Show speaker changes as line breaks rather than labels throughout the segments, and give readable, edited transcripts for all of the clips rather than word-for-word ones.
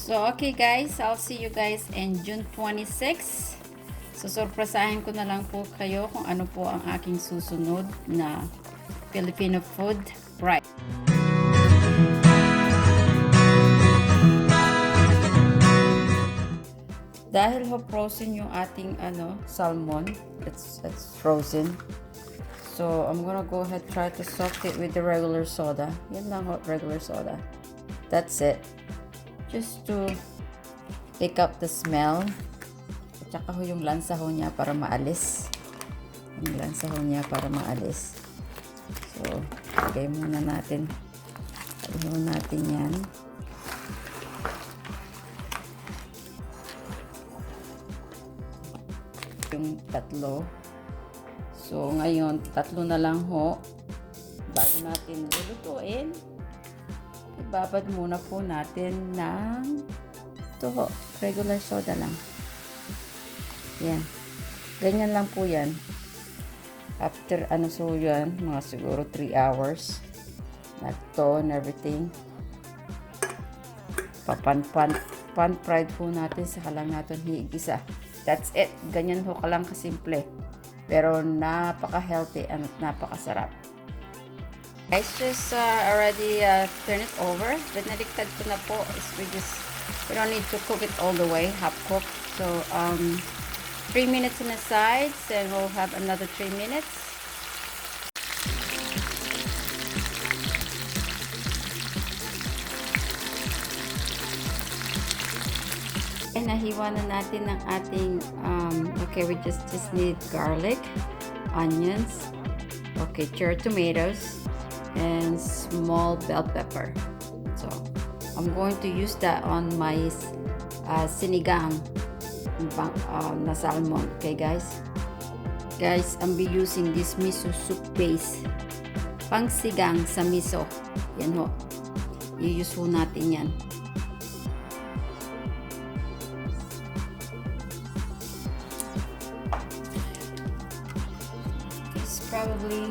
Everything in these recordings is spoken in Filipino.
So, okay guys, I'll see you guys in June 26. So, surpresahin ko na lang po kayo kung ano po ang aking susunod na Filipino Food Friday. Dahil ho frozen yung ating salmon, it's frozen. So, I'm gonna go ahead try to soak it with the regular soda. Yan lang ho, regular soda. That's it. Just to pick up the smell. At saka ho yung lansa ho niya para maalis. Yung lansa ho niya para maalis. So, lagay muna natin. Lagay muna natin yan. Yung tatlo. So, ngayon, tatlo na lang ho. Bago natin lulutuin, ibabad muna po natin ng ito ho, regular soda lang. Yan. Ganyan lang po yan. After, so yan, mga siguro 3 hours. Nagto and everything. Pan-fried po natin, saka lang natin higisa. That's it. Ganyan ho ka lang kasimple. Pero napaka-healthy at napakasarap. Guys, just already turn it over. Binaliktad ko na po. We don't need to cook it all the way, half cooked. So 3 minutes on the sides, and we'll have another 3 minutes. And nahiwa na natin ng ating okay, we just need garlic, onions, okay, cherry tomatoes, and small bell pepper. So I'm going to use that on my sinigang na salmon. Okay guys, I'll be using this miso soup base pang sigang sa miso. Yan ho, i-use ho natin yan. It's probably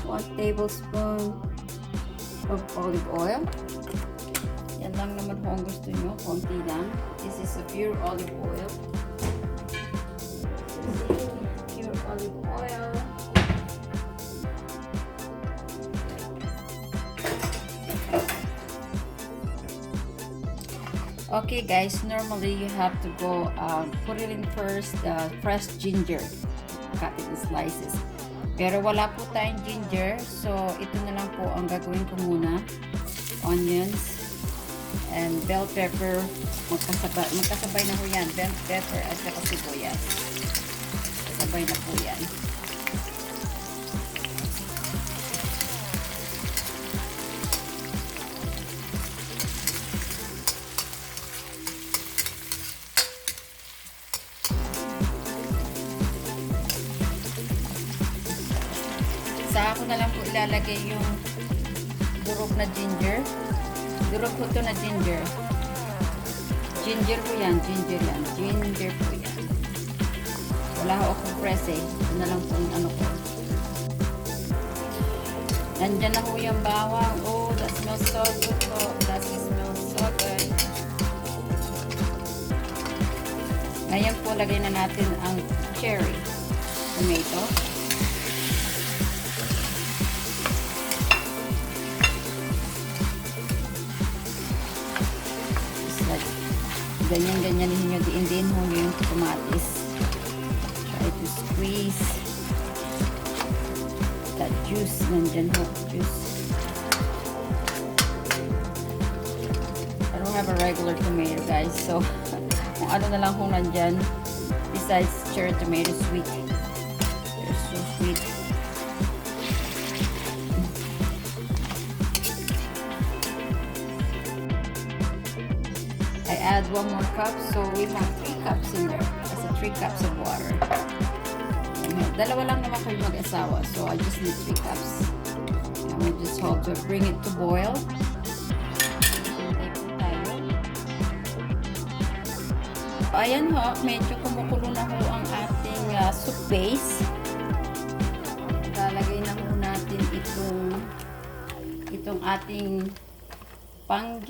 1 tablespoon of olive oil. Yan lang naman po ang gusto nyo, konti lang. This is a pure olive oil. Pure olive oil. Okay guys, normally you have to go put it in first fresh ginger. Cut it in slices. Pero wala po tayong ginger, so ito na lang po ang gagawin ko muna. Onions and bell pepper, magkasabay na po yan. Bell pepper at saka sibuyas. Sabay na po yan. Saka ko na lang po ilalagay yung durog na ginger. Durog po ito na ginger. Ginger po yan. Ginger yan. Ginger po yan. Wala ko akong press eh. Ito na lang po yung ano ko. Nandyan na po yung bawang. Oh, that smells so good po. That smells so good. Ngayon po, lagay na natin ang cherry tomato. Ganyan ninyo, diin mo yung tomatis. Try to squeeze that juice. Nandyan ho, juice. I don't have a regular tomato guys, so kung ano na lang kung nandyan besides cherry tomato, sweet. They're so sweet. I add 1 more cup, so we have 3 cups in there. That's 3 cups of water. Dalawa lang naman kayo mag-asawa, so I just need 3 cups. And we just hope to bring it to boil. Hintay po tayo. Ayan ho, medyo kumukulo na ho ang ating soup base. Lalagay na ho natin itong ating pang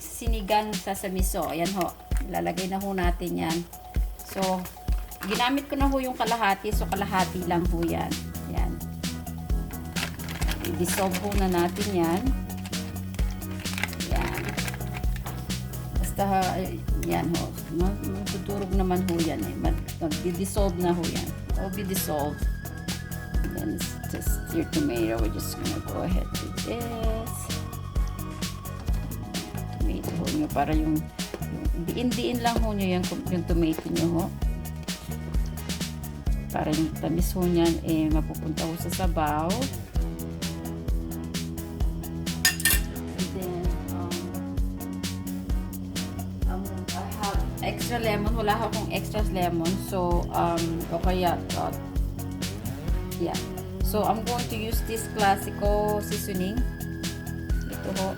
sinigang sa miso. Ayan ho. Ilalagay na ho natin yan. So, ginamit ko na ho yung kalahati. So, kalahati lang ho yan. Yan. I-dissolve ho na natin yan. Yan. Basta, yan ho. Tuturog naman ho yan eh. Mag-dissolve na ho yan. All be dissolved. And then, just your tomato. We're just gonna go ahead with this. Tomato ho nyo. Para yung diin-diin lang ho nyo yung tomato nyo ho. Para yung tamis ho nyan mapupunta ho sa sabaw. And then I have extra lemon. Wala akong extra lemon. So o kaya yeah. So I'm going to use this classico seasoning. Ito ho.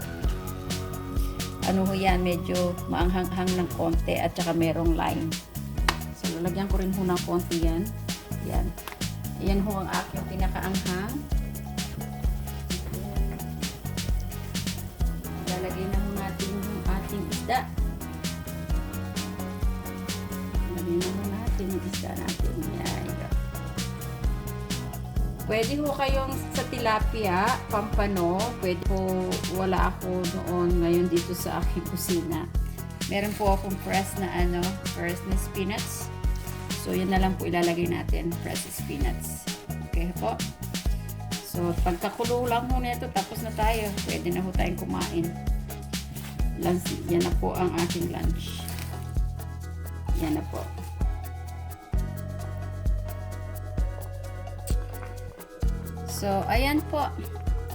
Ano ho yan, medyo maanghang-hang ng konti at saka merong lime. So, lalagyan ko rin ho ng konti yan. Yan. Yan ho ang aking pinakaanghang. Lalagay na ho natin yung ating isda. Lalagay na ho natin yung isda natin. Yan. Pwede ho kayong sa tilapia, pampano. Pwede po, wala ako noon ngayon dito sa aking kusina. Meron po akong fresh na spinach. So, yun na lang po ilalagay natin, fresh spinach. Okay po? So, pagkakulo lang ho nito, tapos na tayo. Pwede na ho tayong kumain. Yan na po ang aking lunch. Yan na po. So, ayan po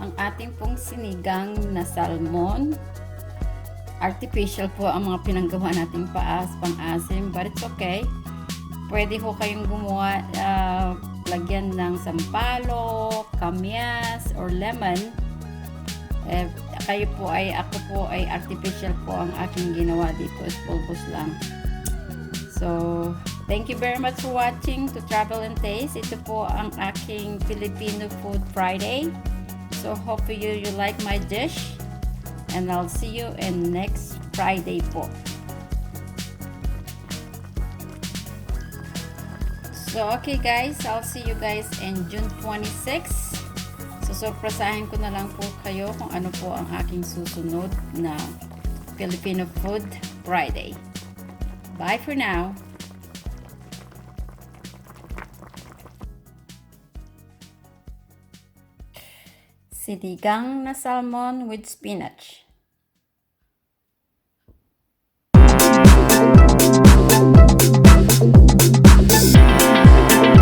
ang ating pong sinigang na salmon. Artificial po ang mga pinanggawa nating pang-asim, but it's okay. Pwede ho kayong gumawa, lagyan ng sampalok, kamyas, or lemon. Ako po ay artificial po ang aking ginawa dito. Is pulbos lang. So, thank you very much for watching to Travel and Taste. Ito po ang aking Filipino Food Friday. So, hopefully you like my dish. And I'll see you in next Friday po. So, okay guys. I'll see you guys in June 26. So, surpresahin ko na lang po kayo kung ano po ang aking susunod na Filipino Food Friday. Bye for now. Sinigang na salmon with spinach.